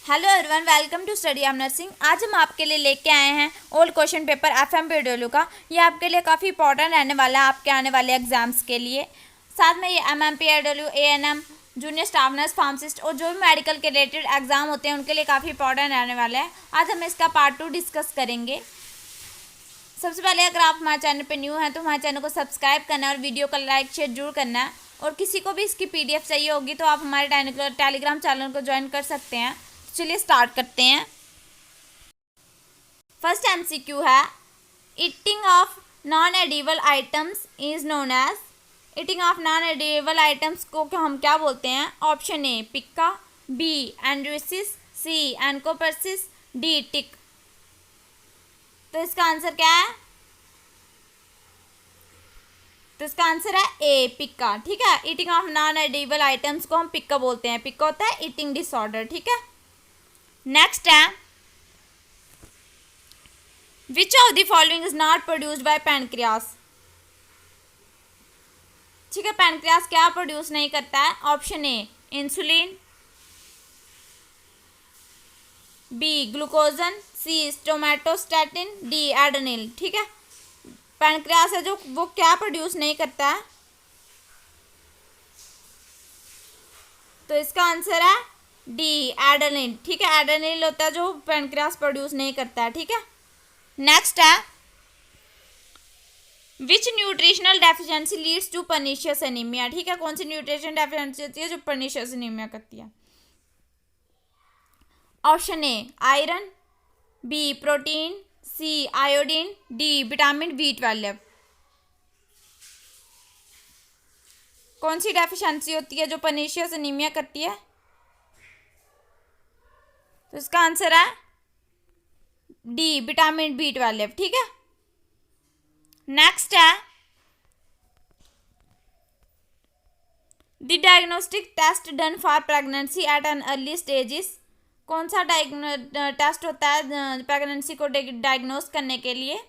Hello everyone, welcome to study of nursing. आज हम आपके लिए लेके आए हैं ओल्ड क्वेश्चन पेपर एफएमपीडब्ल्यू का। ये आपके लिए काफ़ी इंपॉर्टेंट रहने वाला है आपके आने वाले एग्जाम्स के लिए। साथ में ये MMPW, ANM, junior staff nurse, pharmacist और जो भी मेडिकल के रिलेटेड एग्जाम होते हैं उनके लिए काफ़ी इंपॉर्टेंट रहने वाला है। आज हम इसका पार्ट 2 डिस्कस करेंगे। सबसे पहले अगर आप हमारे चैनल पर न्यू हैं तो हमारे चैनल को सब्सक्राइब करना है और वीडियो का लाइक शेयर जरूर करना है। और किसी को भी इसकी पीडीएफ चाहिए होगी तो आप हमारे टेलीग्राम चैनल को ज्वाइन कर सकते हैं। चलिए स्टार्ट करते हैं। फर्स्ट एमसीक्यू है, eating of non edible items is known as. Eating of non edible items को हम क्या बोलते हैं? Option A pica, B androsis, C encopresis, D tic. तो इसका आंसर क्या है? तो इसका आंसर है ए पिक्का। ठीक है, eating of non edible items को हम पिक्का बोलते हैं। पिक्का होता है ईटिंग डिसऑर्डर। ठीक है, नेक्स्ट है, which of the following is not produced by pancreas. ठीक है, पैनक्रियास क्या प्रोड्यूस नहीं करता है? Option A insulin, B glucagon, C somatostatin, D adenyl. ठीक है, पैनक्रियास है जो वो क्या प्रोड्यूस नहीं करता है? तो इसका आंसर है डी एडेनिल। ठीक है, एडेनिल होता है जो पैनक्रियास प्रोड्यूस नहीं करता है। ठीक है, नेक्स्ट है, which nutritional deficiency leads to pernicious anaemia. ठीक है, कौन सी न्यूट्रिशन डेफिशिएंसी होती है जो पर्निशियस एनीमिया करती है? Option A iron, B protein, C iodine, D vitamin B12। कौन सी डेफिशिएंसी होती है जो पर्निशियस एनीमिया करती है? तो इसका आंसर है डी विटामिन B12। ठीक है, नेक्स्ट है, the diagnostic test done for pregnancy at an early stages. कौन सा टेस्ट होता है प्रेगनेंसी को डायग्नोस करने के लिए?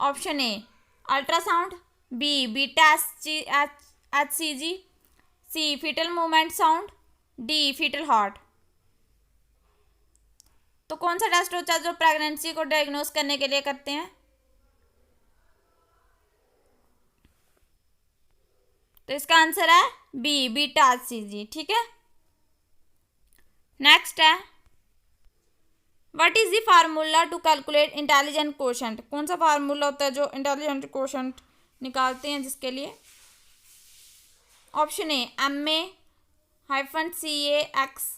Option A ultrasound, B beta HCG, C foetal movement sound, D foetal heart. तो कौन सा टेस्ट होता है जो प्रेगनेंसी को डायग्नोस करने के लिए करते हैं? तो इसका आंसर है बी बीटा HCG। ठीक है, नेक्स्ट है, what is the formula to calculate intelligent quotient. कौन सा फार्मूला होता है जो इंटेलिजेंट कोशेंट निकालते हैं जिसके लिए? Option A MA-CA(x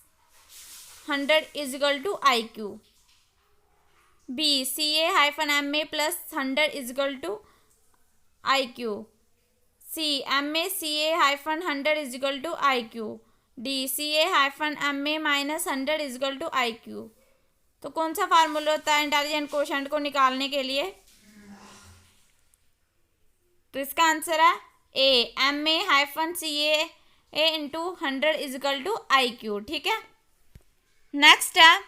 100 = IQ, B CA-MA + 100 = IQ, C MA-CA-100 = IQ, D CA-MA - 100 = IQ। तो कौन सा फार्मूला होता है इंटेलिजेंट कोशेंट को निकालने के लिए? तो इसका आंसर है ए MA-CA × 100 = IQ। ठीक है, नेक्स्ट है,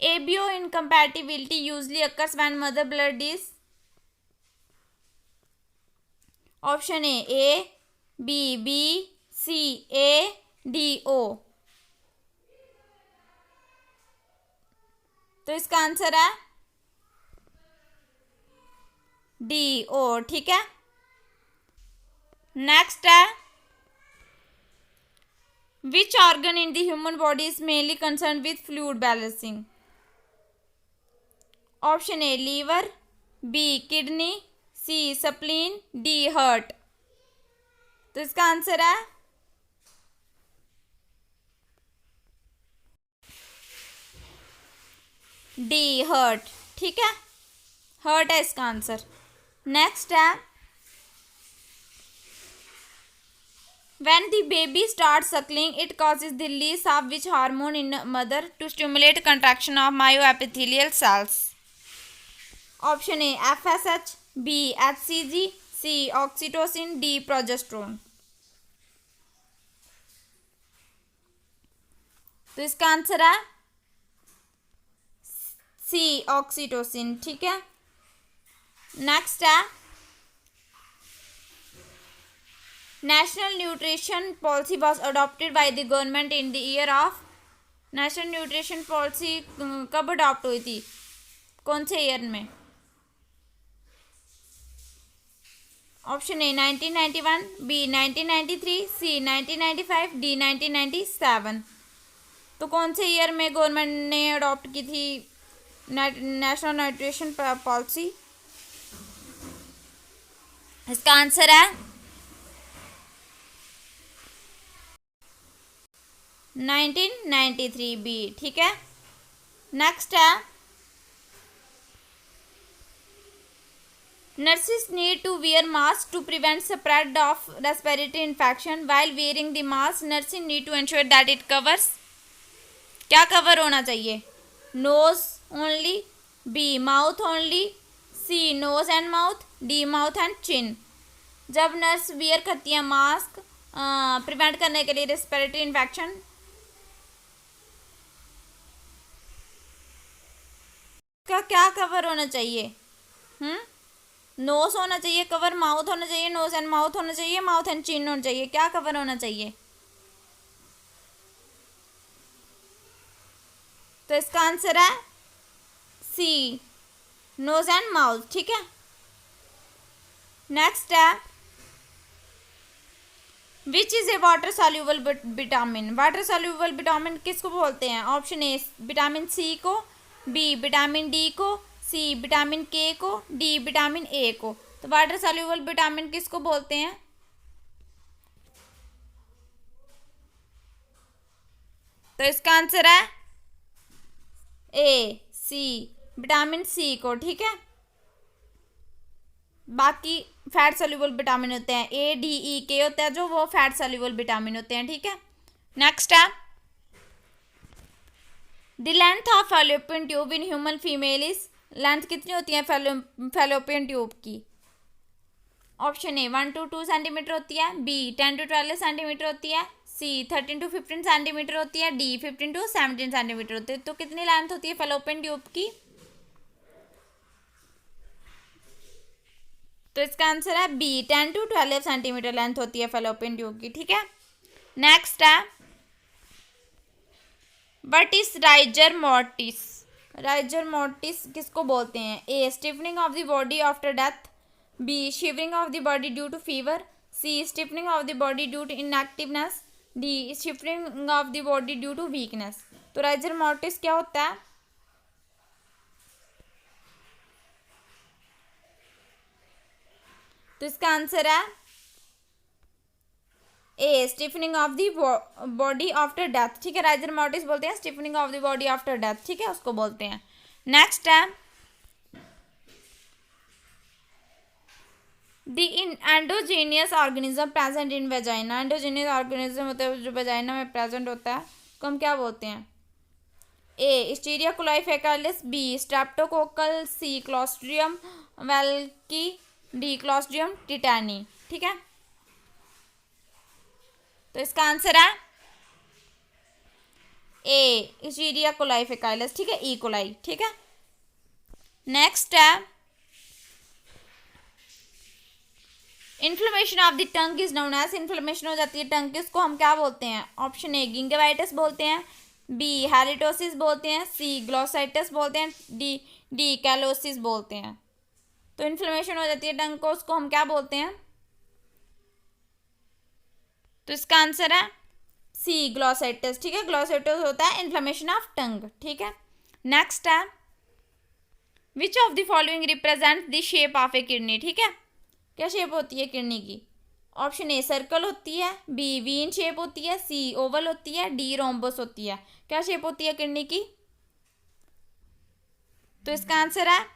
ABO incompatibility usually occurs when mother blood is। Option A B, C, A, D, O। तो इसका आंसर है डी ओ। ठीक है, नेक्स्ट है, which organ in the human body is mainly concern with fluid balancing. Option A liver, B kidney, C spleen, D heart. तो इसका answer है D heart. ठीक है, हार्ट है इसका आंसर। नेक्स्ट है, when the baby starts suckling it causes the release of which hormone in mother to stimulate contraction of myoepithelial cells। Option A FSH, B HCG, C oxytocin, D progesterone. तो इसका answer है सी oxytocin. ठीक है, next है, National Nutrition Policy was adopted by the government in the year of। National nutrition policy कब adopt हुई थी, कौन से ईयर में? Option A 1991, B 1993, C 1995, D 1997। तो कौन से ईयर में गवर्नमेंट ने अडॉप्ट की थी नेशनल न्यूट्रिशन पॉलिसी? इसका आंसर है 1993 बी। ठीक है, नेक्स्ट है nurses need to wear mask to prevent spread of respiratory infection. While wearing the mask, nurses need to ensure that it covers, क्या कवर होना चाहिए? Nose only, B mouth only, C nose and mouth, D mouth and chin. जब nurse wear करती है mask prevent करने के लिए respiratory infection, का क्या कवर होना चाहिए? नोज होना चाहिए कवर, माउथ होना चाहिए, नोज एंड माउथ होना चाहिए, माउथ एंड चिन होना चाहिए, क्या कवर होना चाहिए? तो इसका आंसर है सी नोज एंड माउथ। ठीक है, नेक्स्ट है which is a water soluble vitamin. Water soluble vitamin किसको बोलते हैं? ऑप्शन ए विटामिन सी को, बी विटामिन डी को, सी विटामिन के को, डी विटामिन ए को। तो वाटर सॉल्यूबल विटामिन किसको बोलते हैं? तो इसका आंसर है ए सी विटामिन सी को। ठीक है, बाकी फैट सॉल्यूबल विटामिन होते हैं ए डी ई के होता है जो, वो फैट सॉल्यूबल विटामिन होते हैं। ठीक है, नेक्स्ट है the length of fallopian tube in human female is. Length कितनी होती है फैलोपियन ट्यूब की? ऑप्शन ए 1 to 2 सेंटीमीटर होती है, बी 10 to 12 सेंटीमीटर होती है, सी 13 to 15 सेंटीमीटर होती है, डी 15 to 17 सेंटीमीटर होती है। तो कितनी लेंथ होती है फैलोपियन ट्यूब की? तो इसका आंसर है बी 10 to 12 सेंटीमीटर लेंथ होती है फैलोपियन ट्यूब की। ठीक है, नेक्स्ट है what is rigor mortis. Rigor mortis किसको बोलते हैं? A stiffening of the body after death, B shivering of the body due to fever, C stiffening of the body due to inactiveness, D shivering of the body due to weakness. तो rigor mortis क्या होता है? तो इसका answer है A stiffening of the body after death. ठीक है, rigor mortis बोलते हैं stiffening of the body after death. ठीक है, उसको बोलते हैं। नेक्स्ट है the endogenous organism present in vagina. Endogenous organism होता है जो वेजाइना में प्रेजेंट होता है, को हम क्या बोलते हैं? ए हिस्टीरिया कोलाई फेकालिस, बी स्ट्रेप्टोकोकल, सी क्लोस्ट्रिडियम वेल्की, डी क्लोस्ट्रिडियम टिटानी। ठीक है, तो इसका आंसर है ए हिस्टीरिया कोलाई फेकालिस। ठीक है, ई कोलाई। ठीक है, नेक्स्ट है inflammation of the tongue is known as. Inflammation हो जाती है टंग की, उसको हम क्या बोलते हैं? ऑप्शन ए गिंगिवाइटिस बोलते हैं, बी हेलिटोसिस बोलते हैं, सी ग्लोसाइटिस बोलते हैं, डी कैलोसिस बोलते हैं। तो इन्फ्लेमेशन हो जाती है टंग को, उसको हम क्या बोलते हैं? तो इसका आंसर है सी ग्लोसाइटिस। ठीक है, ग्लोसाइटिस होता है इन्फ्लेमेशन ऑफ टंग। ठीक है, नेक्स्ट है which of the following represent the shape of A kidney. ठीक है, क्या शेप होती है किडनी की? ऑप्शन ए सर्कल होती है, बी वीन शेप होती है, सी ओवल होती है, डी रोम्बस होती है। क्या शेप होती है किडनी की? तो इसका आंसर है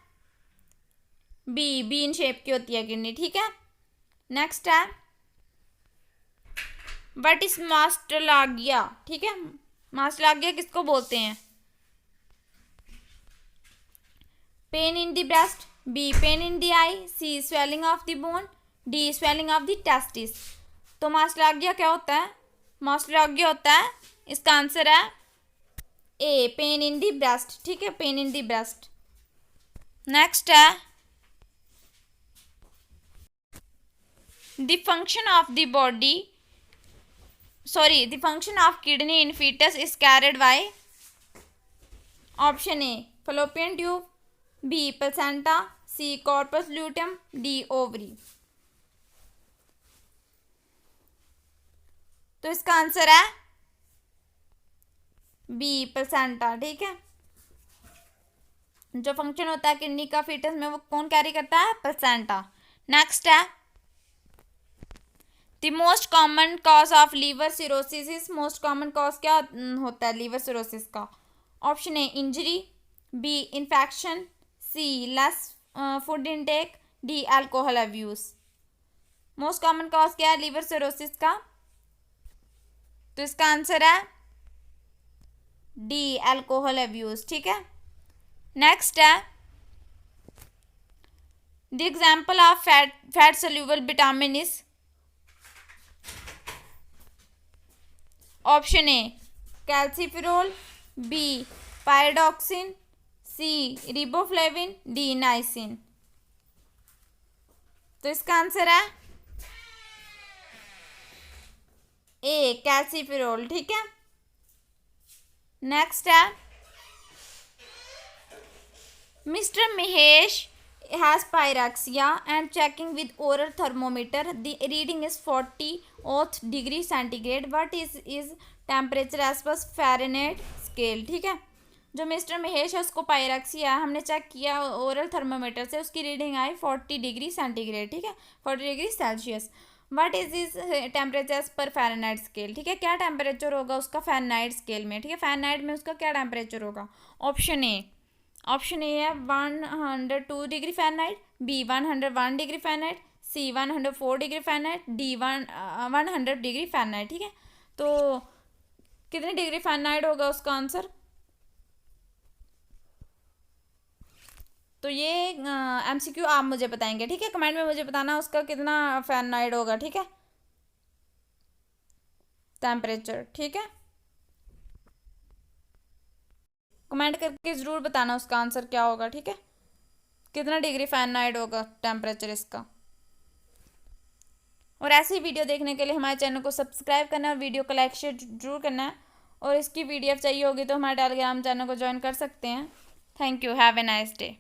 बी बीन शेप की होती है किडनी। ठीक है, नेक्स्ट है व्हाट इज मास्टलागिया। ठीक है, मास्टलागिया किसको बोलते हैं? Pain in the breast, B pain in the eye, C swelling of the bone, D swelling of the testis. तो मास्टलागिया क्या होता है? मास्टलागिया होता है, इसका आंसर है A pain in the breast. ठीक है, pain in the breast. Next है the function of the body, the function of kidney in foetus is carried by. Option A fallopian tube, B placenta, C corpus luteum, D ovary. तो इसका answer है B placenta. ठीक है, जो function होता है kidney का फीटस में वो कौन कैरी करता है? प्लेसेंटा। नेक्स्ट है the most common cause of liver cirrhosis. Most common cause क्या होता है लीवर सिरोसिस का? Option A injury, B infection, C less food intake, D alcohol abuse. Most common cause क्या है लीवर सिरोसिस का? तो इसका आंसर है डी अल्कोहल अब्यूज। ठीक है, नेक्स्ट है the example of fat soluble vitamin is. Option A calciferol, B pyridoxine, C riboflavin, D niacin. तो इसका आंसर है ए कैल्सिफेरॉल। ठीक है, नेक्स्ट है mister Mahesh has pyrexia and checking with oral thermometer the reading is 40 degree centigrade. What is temperature as per Fahrenheit scale? ठीक है, जो mister Mahesh है उसको पायरेक्सिया, हमने चेक किया ओरल थर्मोमीटर से, उसकी रीडिंग आई 40 डिग्री सेंटीग्रेड। ठीक है, 40 degree Celsius. What is is temperature as per Fahrenheit scale? ठीक है, क्या टेम्परेचर होगा उसका फ़ारेनहाइट स्केल में? ठीक है, फ़ारेनहाइट में उसका क्या टेम्परेचर होगा? ऑप्शन ए है 102 degree Fahrenheit, B 101 degree Fahrenheit, C 104 degree Fahrenheit, D 100 degree Fahrenheit. ठीक है, तो कितने डिग्री फ़ारेनहाइट होगा उसका आंसर? तो ये एमसीक्यू आप मुझे बताएंगे। ठीक है, कमेंट में मुझे बताना उसका कितना फ़ारेनहाइट होगा। ठीक है, टेम्परेचर। ठीक है, कमेंट करके ज़रूर बताना उसका आंसर क्या होगा। ठीक है, कितना डिग्री फ़ारेनहाइट होगा टेम्परेचर इसका। और ऐसी ही वीडियो देखने के लिए हमारे चैनल को सब्सक्राइब करना है और वीडियो को लाइक शेयर जरूर करना है। और इसकी PDF चाहिए होगी तो हमारे टेलीग्राम चैनल को ज्वाइन कर सकते हैं। Thank you, have a nice day.